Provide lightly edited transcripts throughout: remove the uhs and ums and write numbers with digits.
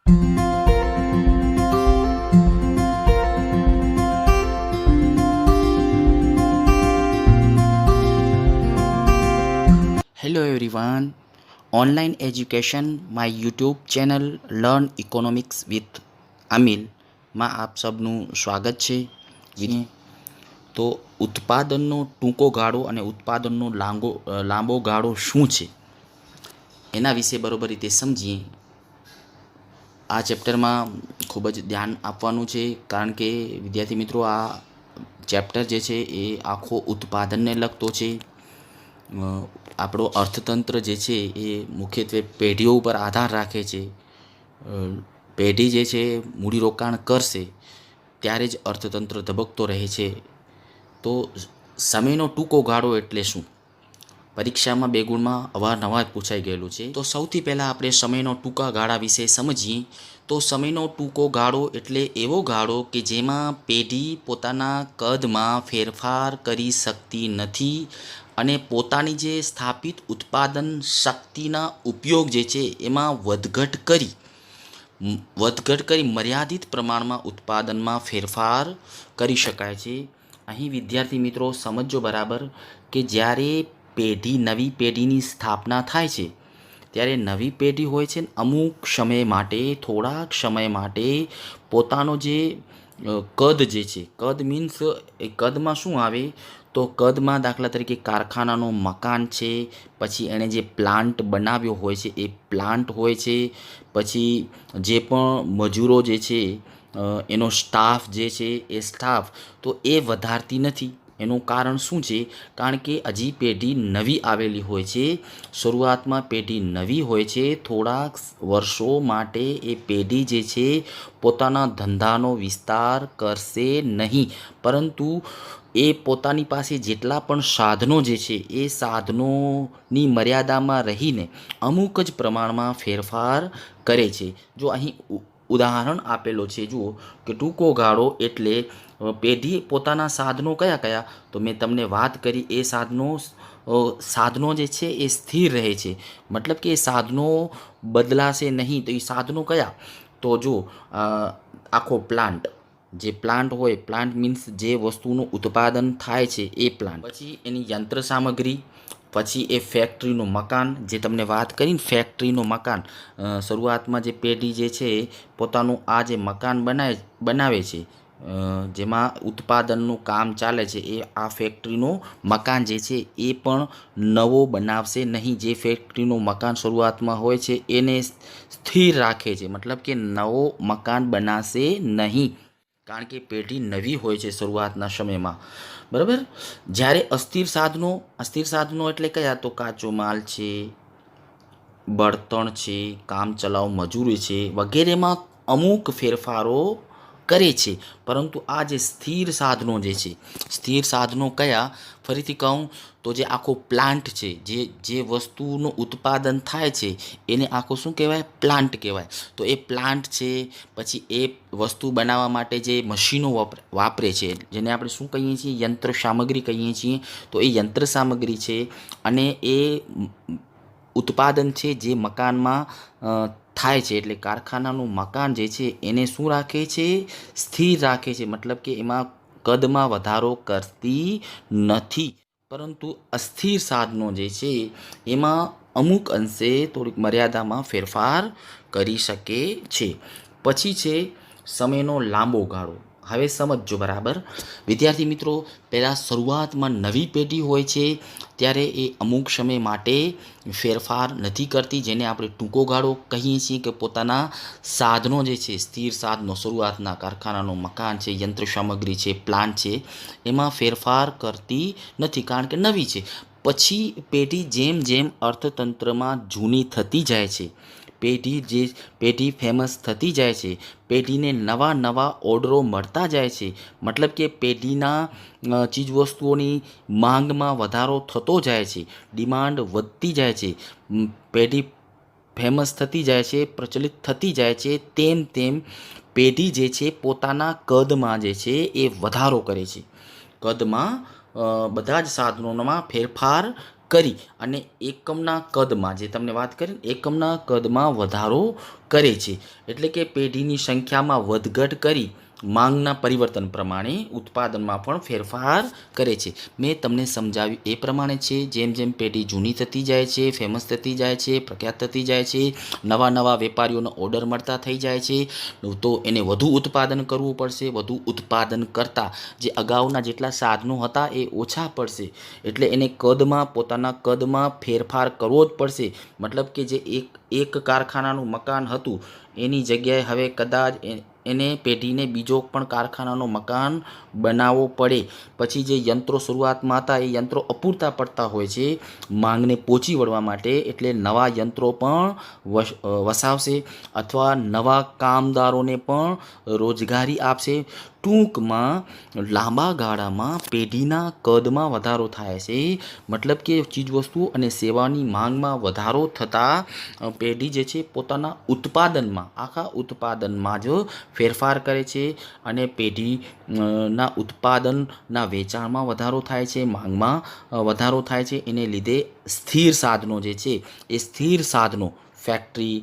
Hello everyone. Online education my YouTube channel learn economics with અમિલમાં આપ સબનું સ્વાગત છે. તો ઉત્પાદનનો ટૂંકો ગાળો અને ઉત્પાદનનો લાંબો ગાળો શું છે એના વિશે બરોબર રીતે સમજીએ. આ ચેપ્ટરમાં ખૂબ જ ધ્યાન આપવાનું છે, કારણ કે વિદ્યાર્થી મિત્રો આ ચેપ્ટર જે છે એ આખો ઉત્પાદનને લગતો છે. આપણો અર્થતંત્ર જે છે એ મુખ્યત્વે પેઢીઓ ઉપર આધાર રાખે છે. પેઢી જે છે મૂડીરોકાણ કરશે ત્યારે જ અર્થતંત્ર ધબકતો રહે છે. તો સમયનો ટૂંકો ગાળો એટલે શું? પરીક્ષામાં 2 ગુણમાં અવારનવાર પૂછાઈ ગયેલું છે. તો સૌથી પહેલાં આપણે સમયનો ટૂંકા ગાળા વિશે સમજીએ. તો સમયનો ટૂંકો ગાળો એટલે એવો ગાળો કે જેમાં પેઢી પોતાના કદમાં ફેરફાર કરી શકતી નથી અને પોતાની જે સ્થાપિત ઉત્પાદન શક્તિના ઉપયોગ જે છે એમાં વધઘટ કરી મર્યાદિત પ્રમાણમાં ઉત્પાદનમાં ફેરફાર કરી શકાય છે. અહીં વિદ્યાર્થી મિત્રો સમજો બરાબર કે જ્યારે નવી પેઢીની સ્થાપના થાય છે ત્યારે નવી પેઢી હોય છે ને અમુક સમય માટે, થોડાક સમય માટે પોતાનો જે કદ જે છે, કદ મીન્સ એ કદમાં શું આવે તો કદમાં દાખલા તરીકે કારખાનાનું મકાન છે, પછી એણે જે પ્લાન્ટ બનાવ્યો હોય છે એ પ્લાન્ટ હોય છે, પછી જે પણ મજૂરો જે છે એનો સ્ટાફ જે છે એ સ્ટાફ તો એ વધારતી નથી. એનું કારણ શું છે? કારણ કે હજી પેઢી નવી આવેલી હોય છે. શરૂઆતમાં પેઢી નવી હોય છે. થોડાક વર્ષો માટે એ પેઢી જે છે પોતાના ધંધાનો વિસ્તાર કરશે નહીં, પરંતુ એ પોતાની પાસે જેટલા પણ સાધનો જે છે એ સાધનોની મર્યાદામાં રહીને અમુક જ પ્રમાણમાં ફેરફાર કરે છે. જો અહીં ઉદાહરણ આપેલો છે, જુઓ કે ટૂંકો ગાળો એટલે પેઢી પોતાના સાધનો કયા તો મેં તમને વાત કરી એ સાધનો જે છે એ સ્થિર રહે છે, મતલબ કે એ સાધનો બદલાશે નહીં. તો એ સાધનો કયા? તો જો આખો પ્લાન્ટ, જે પ્લાન્ટ હોય, પ્લાન્ટ મીન્સ જે વસ્તુનું ઉત્પાદન થાય છે એ પ્લાન્ટ, પછી એની યંત્ર સામગ્રી, પછી એ ફેક્ટરીનું મકાન, જે તમને વાત કરીને ફેક્ટરીનું મકાન. શરૂઆતમાં જે પેઢી જે છે પોતાનું આ જે મકાન બનાવે છે, જેમાં ઉત્પાદનનું કામ ચાલે છે, એ આ ફેક્ટરીનું મકાન જે છે એ પણ નવો બનાવશે નહીં. જે ફેક્ટરીનું મકાન શરૂઆતમાં હોય છે એને સ્થિર રાખે છે, મતલબ કે નવો મકાન બનાવશે નહીં, કારણ કે પેઢી નવી હોય છે શરૂઆતના સમયમાં, બરાબર. જ્યારે અસ્થિર સાધનો એટલે કયા? તો કાચો માલ છે, બળતણ છે, કામચલાઉ મજૂરી છે, વગેરેમાં અમુક ફેરફારો કરે છે. પરંતુ આ જે સ્થિર સાધનો જે છે, સ્થિર સાધનો કયા? ફરીથી કહું તો જે આખો પ્લાન્ટ છે, જે વસ્તુનું ઉત્પાદન થાય છે એને આખો શું કહેવાય? પ્લાન્ટ કહેવાય. તો એ પ્લાન્ટ છે, પછી એ વસ્તુ બનાવવા માટે જે મશીનો વાપરે છે, જેને આપણે શું કહીએ છીએ? યંત્ર સામગ્રી કહીએ છીએ. તો એ યંત્ર સામગ્રી છે અને એ ઉત્પાદન છે જે મકાનમાં થાય છે, એટલે કારખાનાનું મકાન જે છે એને શું રાખે છે? સ્થિર રાખે છે, મતલબ કે એમાં કદમાં વધારો કરતી નથી. પરંતુ અસ્થિર સાધનો જે છે એમાં અમુક અંશે થોડીક મર્યાદામાં ફેરફાર કરી શકે છે. પછી છે સમયનો લાંબો ગાળો. હવે સમજજો બરાબર વિદ્યાર્થી મિત્રો. પહેલાં શરૂઆતમાં નવી પેઢી હોય છે ત્યારે એ અમુક સમય માટે ફેરફાર નથી કરતી, જેને આપણે ટૂંકો ગાળો કહીએ છીએ, કે પોતાના સાધનો જે છે, સ્થિર સાધનો, શરૂઆતના કારખાનાનું મકાન છે, યંત્ર સામગ્રી છે, પ્લાન્ટ છે, એમાં ફેરફાર કરતી નથી, કારણ કે નવી છે. પછી પેઢી જેમ જેમ અર્થતંત્રમાં જૂની થતી જાય છે, પેઢી ફેમસ થતી જાય છે, પેઢીને નવા ઓર્ડરો મળતા જાય છે, મતલબ કે પેઢીના ચીજવસ્તુઓની માંગમાં વધારો થતો જાય છે, ડિમાન્ડ વધતી જાય છે, પેઢી ફેમસ થતી જાય છે, પ્રચલિત થતી જાય છે, તેમ પેઢી જે છે પોતાના કદમાં જે છે એ વધારો કરે છે. કદમાં બધા જ સાધનોમાં ફેરફાર કરી અને એકમના કદમાં, જે તમને વાત કરી ને, એકમના કદમાં વધારો કરે છે. એટલે કે પેઢીની સંખ્યામાં વધઘટ કરી માંગના પરિવર્તન પ્રમાણે ઉત્પાદનમાં પણ ફેરફાર કરે છે. મેં તમને સમજાવ્યું એ પ્રમાણે છે. જેમ જેમ પેઢી જૂની થતી જાય છે, ફેમસ થતી જાય છે, પ્રખ્યાત થતી જાય છે, નવા નવા વેપારીઓનો ઓર્ડર મળતા થઈ જાય છે, તો એને વધુ ઉત્પાદન કરવું પડશે. વધુ ઉત્પાદન કરતાં જે અગાઉના જેટલા સાધનો હતા એ ઓછા પડશે. એટલે એને કદમાં, પોતાના કદમાં ફેરફાર કરવો જ પડશે. મતલબ કે જે એક કારખાનાનું મકાન હતું એની જગ્યાએ હવે કદાચ એને પેઢીને બીજો પણ કારખાનાનો મકાન બનાવવો પડે. પછી જે યંત્રો શરૂઆતમાં હતા એ યંત્રો અપૂરતા પડતા હોય છે માંગને પહોંચી વળવા માટે. એટલે નવા યંત્રો પણ વસાવશે અથવા નવા કામદારોને પણ રોજગારી આપશે. ટૂંકમાં લાંબા ગાળામાં પેઢીના કદમાં વધારો થાય છે. મતલબ કે ચીજવસ્તુ અને સેવાની માંગમાં વધારો થતાં પેઢી જે છે પોતાના ઉત્પાદનમાં, આખા ઉત્પાદનમાં જ ફેરફાર કરે છે અને પેઢીના ઉત્પાદનના વેચાણમાં વધારો થાય છે, માંગમાં વધારો થાય છે. એને લીધે સ્થિર સાધનો જે છે એ સ્થિર સાધનો, ફેક્ટરી,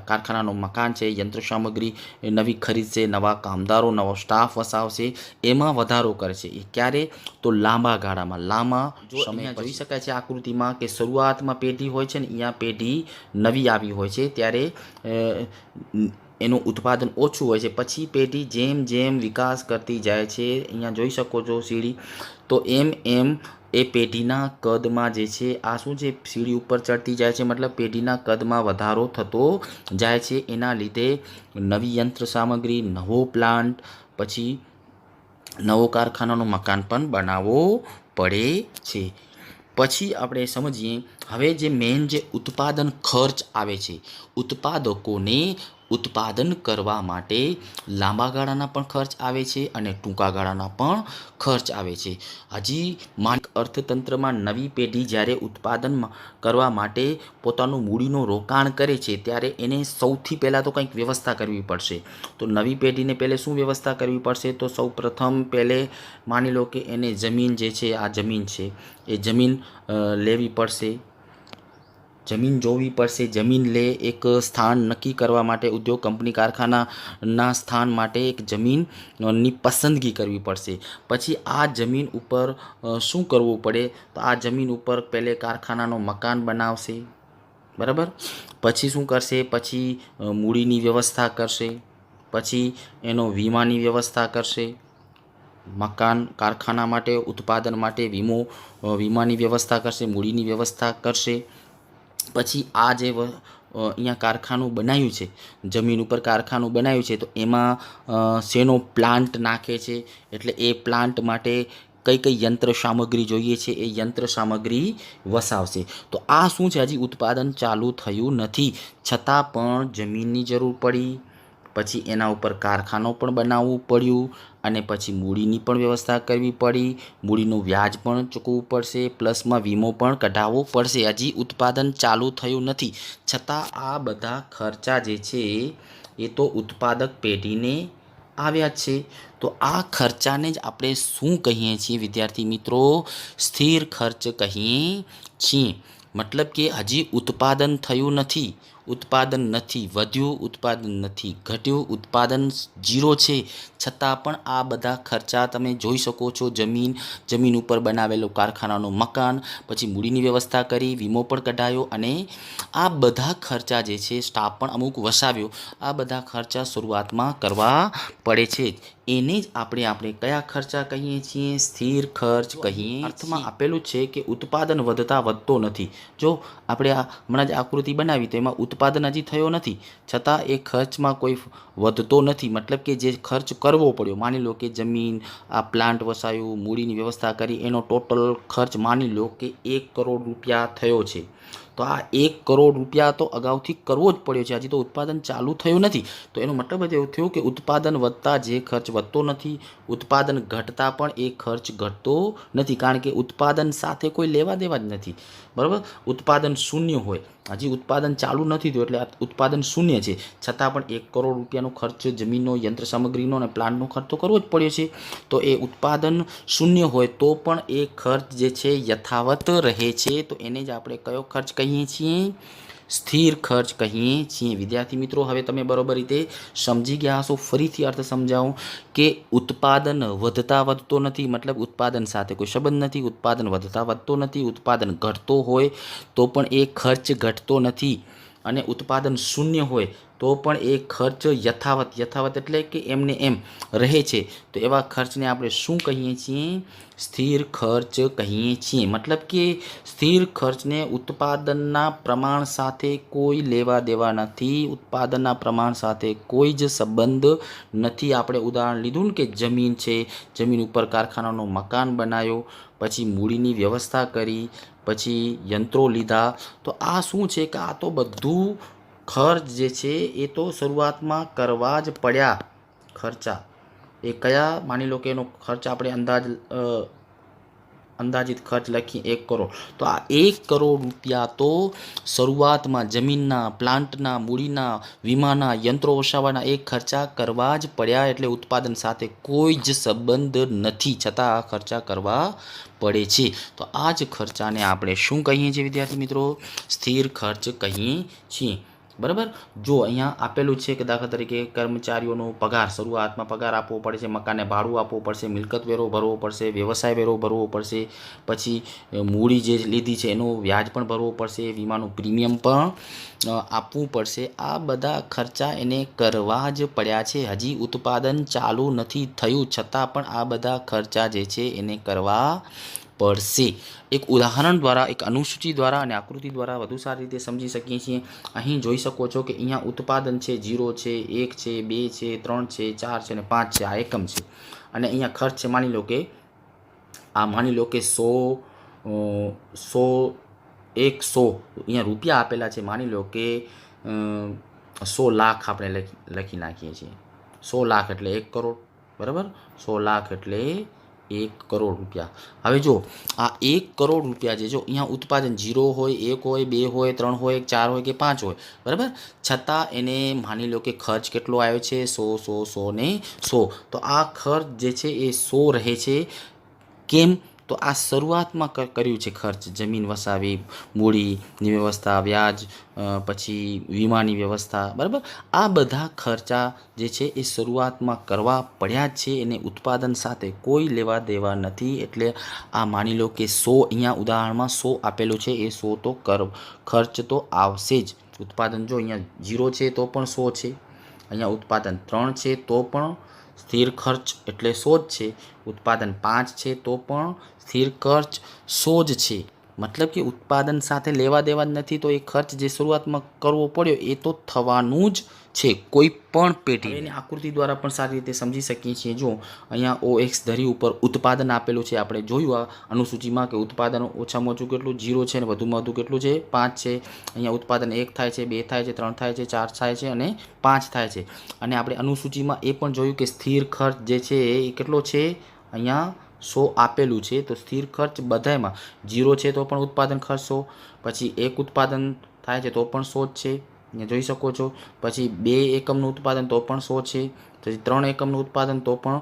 કારખાનાનું મકાન છે, યંત્ર સામગ્રી નવી ખરીદશે, નવા કામદારો, નવો સ્ટાફ વસાવશે, એમાં વધારો કરશે. એ ક્યારે? તો લાંબા ગાળામાં. સમય જોઈ શકાય છે આકૃતિમાં કે શરૂઆતમાં પેઢી હોય છે ને, અહીંયા પેઢી નવી આવી હોય છે ત્યારે એનું ઉત્પાદન ઓછું હોય છે. પછી પેઢી જેમ જેમ વિકાસ કરતી જાય છે, અહીંયા જોઈ શકો છો સીડી, તો એમ એમ એ પેઢીના કદમાં જે છે આ શું છે, સીડી ઉપર ચડતી જાય છે. મતલબ પેઢીના કદમાં વધારો થતો જાય છે. એના લીધે નવી યંત્ર સામગ્રી, નવો પ્લાન્ટ, પછી નવો કારખાનાનું મકાન પણ બનાવવો પડે છે. પછી આપણે સમજીએ હવે જે મેઇન જે ઉત્પાદન ખર્ચ આવે છે, ઉત્પાદકોને ઉત્પાદન કરવા માટે લાંબા ગાળાના પણ ખર્ચ આવે છે અને ટૂંકા ગાળાના પણ ખર્ચ આવે છે. હજી અર્થતંત્રમાં નવી પેઢી જ્યારે ઉત્પાદન કરવા માટે પોતાનું મૂડીનું રોકાણ કરે છે ત્યારે એને સૌથી પહેલાં તો કંઈક વ્યવસ્થા કરવી પડશે. તો નવી પેઢીને પહેલે શું વ્યવસ્થા કરવી પડશે? તો સૌ પ્રથમ પહેલે માની લો કે એને જમીન જે છે, આ જમીન છે, એ જમીન લેવી પડશે, જમીન જોવી પડશે. જમીન લે, એક સ્થાન નક્કી કરવા માટે ઉદ્યોગ, કંપની, કારખાનાના સ્થાન માટે એક જમીનની પસંદગી કરવી પડશે. પછી આ જમીન ઉપર શું કરવું પડે? તો આ જમીન ઉપર પહેલે કારખાનાનું મકાન બનાવશે, બરાબર. પછી શું કરશે? પછી મૂડીની વ્યવસ્થા કરશે, પછી એનો વીમાની વ્યવસ્થા કરશે. મકાન, કારખાના માટે, ઉત્પાદન માટે વીમાની વ્યવસ્થા કરશે, મૂડીની વ્યવસ્થા કરશે. પછી આ જે અહીંયા કારખાનું બનાવ્યું છે, જમીન ઉપર કારખાનું બનાવ્યું છે, તો એમાં શેનો પ્લાન્ટ નાખે છે, એટલે એ પ્લાન્ટ માટે કઈ કઈ યંત્ર સામગ્રી જોઈએ છે એ યંત્ર સામગ્રી વસાવશે. તો આ શું છે, હજી ઉત્પાદન ચાલુ થયું નથી છતાં પણ જમીનની જરૂર પડી, પછી એના ઉપર કારખાનું પણ બનાવવું પડ્યું અને પછી મૂડીની પણ વ્યવસ્થા કરવી પડી, મૂડીનું વ્યાજ પણ ચૂકવવું પડશે, પ્લસમાં વીમો પણ કઢાવવો પડશે. હજી ઉત્પાદન ચાલુ થયું નથી છતાં આ બધા ખર્ચા જે છે એ તો ઉત્પાદક પેઢીને આવ્યા છે. તો આ ખર્ચાને જ આપણે શું કહીએ છીએ વિદ્યાર્થી મિત્રો? સ્થિર ખર્ચ કહીએ છીએ. મતલબ કે હજી ઉત્પાદન થયું નથી, ઉત્પાદન નથી વધ્યું, ઉત્પાદન નથી ઘટ્યું, ઉત્પાદન 0 છે છતાં પણ આ બધા ખર્ચા તમે જોઈ શકો છો. જમીન ઉપર બનાવેલું કારખાનાનું મકાન, પછી મૂડીની વ્યવસ્થા કરી, વીમો પણ કઢાયો અને આ બધા ખર્ચા જે છે, સ્ટાફ પણ અમુક વસાવ્યો, આ બધા ખર્ચા શરૂઆતમાં કરવા પડે છે. એને જ આપણે કયા ખર્ચા કહીએ છીએ? સ્થિર ખર્ચ કહીએ. અર્થમાં આપેલું છે કે ઉત્પાદન વધતો નથી. જો આપણે હમણાં જ આકૃતિ બનાવી તો એમાં ઉત્પાદન હજી થયો નથી છતાં એ ખર્ચમાં કોઈ વધતો નથી. મતલબ કે જે ખર્ચ કરવો પડ્યો, માની લો કે જમીન, આ પ્લાન્ટ વસાયું, મૂડીની વ્યવસ્થા કરી, એનો ટોટલ ખર્ચ માની લો કે 1 કરોડ રૂપિયા થયો છે. તો આ 1 કરોડ રૂપિયા તો અગાઉથી કરવો જ પડ્યો છે, હજી તો ઉત્પાદન ચાલુ થયું નથી. તો એનો મતલબ જ એવું થયું કે ઉત્પાદન વધતા જે ખર્ચ વધતો નથી, ઉત્પાદન ઘટતા પણ એ ખર્ચ ઘટતો નથી, કારણ કે ઉત્પાદન સાથે કોઈ લેવા દેવા જ નથી, બરાબર. ઉત્પાદન શૂન્ય હોય હજી ઉત્પાદન ચાલુ નથી થયું એટલે આ ઉત્પાદન શૂન્ય છે, છતાં પણ 1 કરોડ રૂપિયાનો ખર્ચ જમીનનો, યંત્ર સામગ્રીનો અને પ્લાન્ટનો ખર્ચ તો કરવો જ પડ્યો છે. તો એ ઉત્પાદન શૂન્ય હોય તો પણ એ ખર્ચ જે છે યથાવત રહે છે. તો એને જ આપણે કયો ખર્ચ કહીએ છીએ? સ્થિર ખર્ચ કહીએ છીએ. વિદ્યાર્થી મિત્રો, હવે તમે બરોબર રીતે સમજી ગયા હશો. ફરીથી અર્થ સમજાવું કે ઉત્પાદન વધતા વધતો નથી, મતલબ ઉત્પાદન સાથે કોઈ સંબંધ નથી. ઉત્પાદન વધતા વધતો નથી. ઉત્પાદન ઘટતો હોય તો પણ એ ખર્ચ ઘટતો નથી, અને ઉત્પાદન શૂન્ય હોય તો પણ એ ખર્ચ યથાવત એટલે કે એમને એમ રહે છે. તો એવા ખર્ચને આપણે શું કહીએ છીએ? સ્થિર ખર્ચ કહીએ છીએ. મતલબ કે સ્થિર ખર્ચને ઉત્પાદનના પ્રમાણ સાથે કોઈ લેવા દેવા નથી, ઉત્પાદનના પ્રમાણ સાથે કોઈ જ સંબંધ નથી. આપણે ઉદાહરણ લીધું ને કે જમીન છે, જમીન ઉપર કારખાનાનો મકાન બનાવ્યો, પછી મૂડીની વ્યવસ્થા કરી, પછી યંત્રો લીધા. તો આ શું છે કે આ તો બધું ખર્ચ જે છે એ તો શરૂઆતમાં કરવા જ પડ્યા ખર્ચા. એ કયા? માની લો કે એનો ખર્ચ આપણે અંદાજિત ખર્ચ લખીએ 1 કરોડ. તો આ 1 કરોડ રૂપિયા તો શરૂઆતમાં જમીનના, પ્લાન્ટના, મૂડીના, વીમાના, યંત્રો વસાવવાના એ ખર્ચા કરવા જ પડ્યા. એટલે ઉત્પાદન સાથે કોઈ જ સંબંધ નથી, છતાં આ ખર્ચા કરવા પડે છે. તો આ જ ખર્ચાને આપણે શું કહીએ છીએ વિદ્યાર્થી મિત્રો? સ્થિર ખર્ચ કહીએ છીએ. બરાબર. જો અહીંયા આપેલું છે કે દાખલા તરીકે કર્મચારીઓનો પગાર, શરૂઆતમાં પગાર આપવો પડે છે, મકાનને ભાડું આપવું પડશે, મિલકત વેરો ભરવો પડશે, વ્યવસાય વેરો ભરવો પડશે, પછી મૂડી જે લીધી છે એનું વ્યાજ પણ ભરવું પડશે, વીમાનું પ્રીમિયમ પણ આપવું પડશે. આ બધા ખર્ચા એને કરવા જ પડ્યા છે. હજી ઉત્પાદન ચાલુ નથી થયું, છતાં પણ આ બધા ખર્ચા જે છે એને કરવા પડશે. એક ઉદાહરણ દ્વારા, એક અનુસૂચિ દ્વારા અને આકૃતિ દ્વારા વધુ સારી રીતે સમજી શકીએ છીએ. અહીં જોઈ શકો છો કે અહીંયા ઉત્પાદન છે 0 છે, 1 છે, 2 છે, 3 છે, 4 છે અને 5 છે. આ એકમ છે. અને અહીંયા ખર્ચ છે, માની લો કે 100 અહીંયા રૂપિયા આપેલા છે. માની લો કે 100 લાખ આપણે લખી નાખીએ છીએ. 100 લાખ એટલે 1 કરોડ. બરાબર. 100 લાખ એટલે 1 કરોડ રૂપિયા. હવે જો આ 1 કરોડ રૂપિયા છે, જો અહીંયા ઉત્પાદન 0 હોય, 1 હોય, 2 હોય, 3 હોય, 4 હોય કે 5 હોય, બરાબર, છતાં એને માની લો કે ખર્ચ કેટલો આવ્યો છે? 100 ને 100. તો આ ખર્ચ જે છે એ 100 રહે છે. કેમ? તો આ શરૂઆતમાં કર્યું છે ખર્ચ, જમીન વસાવી, મૂડીની વ્યવસ્થા, વ્યાજ, પછી વીમાની વ્યવસ્થા. બરાબર. આ બધા ખર્ચા જે છે એ શરૂઆતમાં કરવા પડ્યા જ છે. એને ઉત્પાદન સાથે કોઈ લેવા દેવા નથી. એટલે આ માની લો કે 100, અહીંયા ઉદાહરણમાં 100 આપેલું છે, એ 100 તો ખર્ચ તો આવશે જ. ઉત્પાદન જો અહીંયા 0 છે તો પણ 100 છે, અહીંયા ઉત્પાદન 3 છે તો પણ સ્થિર ખર્ચ એટલે 100 જ છે, ઉત્પાદન 5 છે તો પણ સ્થિર ખર્ચ 100 જ છે. મતલબ કે ઉત્પાદન સાથે લેવા દેવા જ નથી, તો એ ખર્ચ જે શરૂઆતમાં કરવો પડ્યો એ તો થવાનું જ છે કોઈ પણ પેઢી. એની આકૃતિ દ્વારા પણ સારી રીતે સમજી શકીએ છીએ. જો અહીંયા OX ધરી ઉપર ઉત્પાદન આપેલું છે. આપણે જોયું આ અનુસૂચિમાં કે ઉત્પાદન ઓછામાં ઓછું કેટલું? 0 છે, અને વધુમાં વધુ કેટલું છે? 5 છે. અહીંયા ઉત્પાદન 1 થાય છે, 2 થાય છે, 3 થાય છે, 4 થાય છે અને 5 થાય છે. અને આપણે અનુસૂચિમાં એ પણ જોયું કે સ્થિર ખર્ચ જે છે એ કેટલો છે? અહીંયા 100 આપેલું છે. તો સ્થિર ખર્ચ બધામાં 0 છે તો પણ ઉત્પાદન ખર્ચ 100, પછી 1 ઉત્પાદન થાય છે તો પણ 100 જ છે, અહીંયા જોઈ શકો છો. પછી 2 એકમનું ઉત્પાદન તો પણ 100 છે. પછી 3 એકમનું ઉત્પાદન તો પણ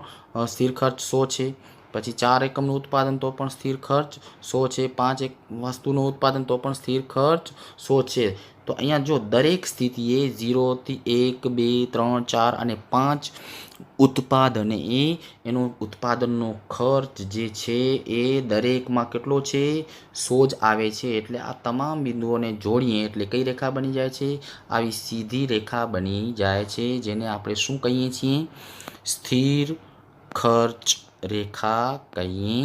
સ્થિર ખર્ચ 100 છે. પછી 4 એકમનું ઉત્પાદન તો પણ સ્થિર ખર્ચ 100 છે. 5 વસ્તુનું ઉત્પાદન તો પણ સ્થિર ખર્ચ 100 છે. તો અહીંયા જો દરેક સ્થિતિએ 0 થી 1, 2, 3, 4 અને 5 ઉત્પાદન એનો ઉત્પાદનનો ખર્ચ જે છે એ દરેકમાં કેટલો છે? 100 જ આવે છે. એટલે આ તમામ બિંદુઓને જોડીએ એટલે કઈ રેખા બની જાય છે? આવી સીધી રેખા બની જાય છે, જેને આપણે શું કહીએ છીએ? સ્થિર ખર્ચ રેખા કહીએ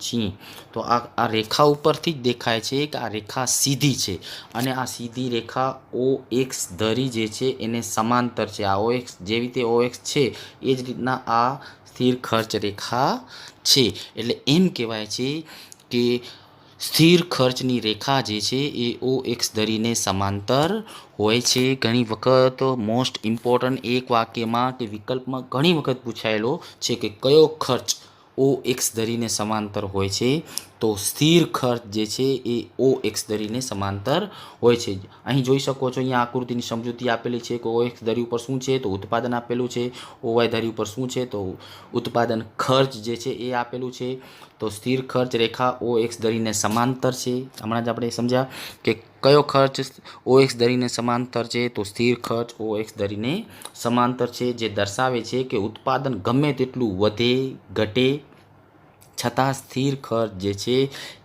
છીએ. તો આ રેખા ઉપરથી જ દેખાય છે કે આ રેખા સીધી છે, અને આ સીધી રેખા OX ધરી જે છે એને સમાંતર છે. આ OX જેવી રીતે OX છે એ જ રીતના આ સ્થિર ખર્ચ રેખા છે. એટલે એમ કહેવાય છે કે સ્થિર ખર્ચની રેખા જે છે એ OX ધરીને સમાંતર હોય છે. ઘણી વખત મોસ્ટ ઇમ્પોર્ટન્ટ એક વાક્યમાં કે વિકલ્પમાં ઘણી વખત પૂછાયેલો છે કે કયો ખર્ચ OX ધરીને સમાંતર હોય છે? તો સ્થિર ખર્ચ જે છે એ OX ધરીને સમાંતર હોય છે. અહીં જોઈ શકો છો, અહીંયા આકૃતિની સમજૂતી આપેલી છે કે OX ધરી ઉપર શું છે તો ઉત્પાદન આપેલું છે, OY ધરી ઉપર શું છે તો ઉત્પાદન ખર્ચ જે છે એ આપેલું છે. તો સ્થિર ખર્ચ રેખા OX ધરીને સમાંતર છે. હમણાં જ આપણે સમજ્યા કે કયો ખર્ચ OX ધરીને સમાંતર છે તો સ્થિર ખર્ચ OX ધરીને સમાંતર છે, જે દર્શાવે છે કે ઉત્પાદન ગમે તેટલું વધે ઘટે છતાં સ્થિર ખર્ચ જે છે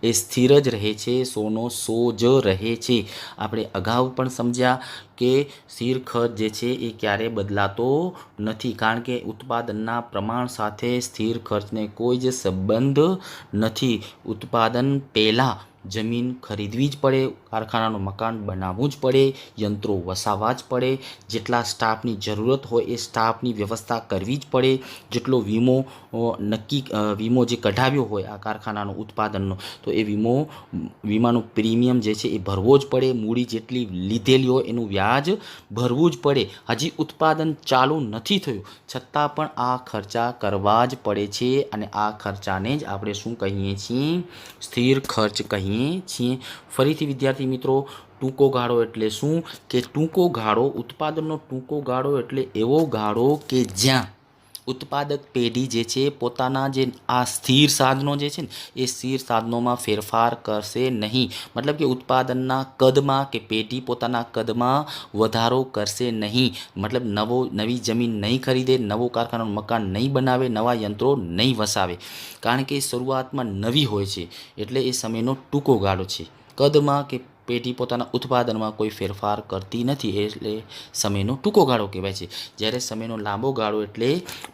એ સ્થિર જ રહે છે, સોનો સો જ રહે છે. આપણે અગાઉ પણ સમજ્યા કે સ્થિર ખર્ચ જે છે એ ક્યારેય બદલાતો નથી, કારણ કે ઉત્પાદનના પ્રમાણ સાથે સ્થિર ખર્ચને કોઈ જ સંબંધ નથી. ઉત્પાદન પહેલાં જમીન ખરીદવી જ પડે, કારખાનાનું મકાન બનાવવું જ પડે, યંત્રો વસાવવા જ પડે, જેટલા સ્ટાફની જરૂરત હોય એ સ્ટાફની વ્યવસ્થા કરવી જ પડે, જેટલો વીમો વીમો જે કઢાવ્યો હોય આ કારખાનાનો ઉત્પાદનનો તો એ વીમાનું પ્રીમિયમ જે છે એ ભરવો જ પડે, મૂડી જેટલી લીધેલી હોય એનું વ્યાજ ભરવું જ પડે. હજી ઉત્પાદન ચાલુ નથી થયું છતાં પણ આ ખર્ચા કરવા જ પડે છે, અને આ ખર્ચાને જ આપણે શું કહીએ છીએ? સ્થિર ખર્ચ કહીએ છીએ. ફરીથી વિદ્યાર્થી મિત્રો, ટૂંકો ગાળો એટલે શું કે ટૂંકો ગાળો, ઉત્પાદનનો ટૂંકો ગાળો એટલે એવો ગાળો કે જ્યાં ઉત્પાદક પેઢી જે છે પોતાના જે આ સ્થિર સાધનો જે છે ને એ સ્થિર સાધનોમાં ફેરફાર કરશે નહીં. મતલબ કે ઉત્પાદનના કદમાં કે પેઢી પોતાના કદમાં વધારો કરશે નહીં. મતલબ નવી જમીન નહીં ખરીદે, નવો કારખાનાનું મકાન નહીં બનાવે, નવા યંત્રો નહીં વસાવે, કારણ કે શરૂઆતમાં નવી હોય છે એટલે એ સમયનો ટૂંકો ગાળો છે. કદમાં કે પેઢી પોતાના ઉત્પાદનમાં કોઈ ફેરફાર કરતી નથી એટલે સમયનો ટૂંકો ગાળો કહેવાય છે. જ્યારે સમયનો લાંબો ગાળો એટલે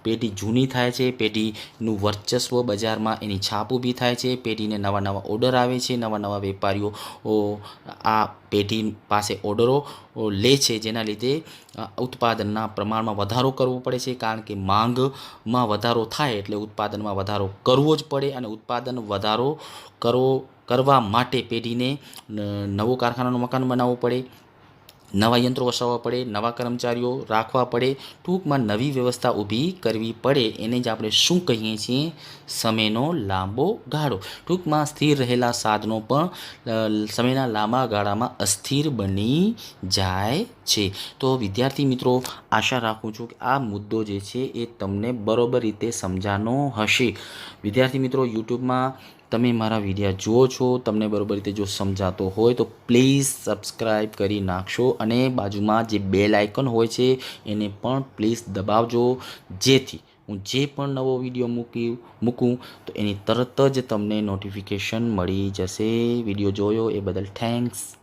પેઢી જૂની થાય છે, પેઢીનું વર્ચસ્વ બજારમાં એની છાપ ઊભી થાય છે, પેઢીને નવા નવા ઓર્ડર આવે છે, નવા નવા વેપારીઓ આ પેઢી પાસે ઓર્ડરો લે છે, જેના લીધે ઉત્પાદનના પ્રમાણમાં વધારો કરવો પડે છે, કારણ કે માંગમાં વધારો થાય એટલે ઉત્પાદનમાં વધારો કરવો જ પડે, અને ઉત્પાદન વધારો કરવા માટે પેઢીને નવું કારખાનાનું મકાન બનાવવું પડે, નવા યંત્રો વસાવવા પડે, નવા કર્મચારીઓ રાખવા પડે, ટૂંકમાં નવી વ્યવસ્થા ઊભી કરવી પડે. એને જ આપણે શું કહીએ છીએ? સમયનો લાંબો ગાળો. ટૂંકમાં સ્થિર રહેલા સાધનો પણ સમયના લાંબા ગાળામાં અસ્થિર બની જાય છે. તો વિદ્યાર્થી મિત્રો, આશા રાખું છું કે આ મુદ્દો જે છે એ તમને બરોબર રીતે સમજાનો હશે. વિદ્યાર્થી મિત્રો, યુટ્યુબમાં તમે મારા વિડીયો જુઓ છો, તમને બરોબર રીતે જો સમજાતો હોય તો પ્લીઝ સબસ્ક્રાઈબ કરી નાખશો, અને બાજુમાં જે બેલ આઇકન હોય છે એને પણ પ્લીઝ દબાવજો, જેથી હું જે પણ નવો વિડીયો મૂકું તો એની તરત જ તમને નોટિફિકેશન મળી જશે. વિડીયો જોયો એ બદલ થેન્ક્સ.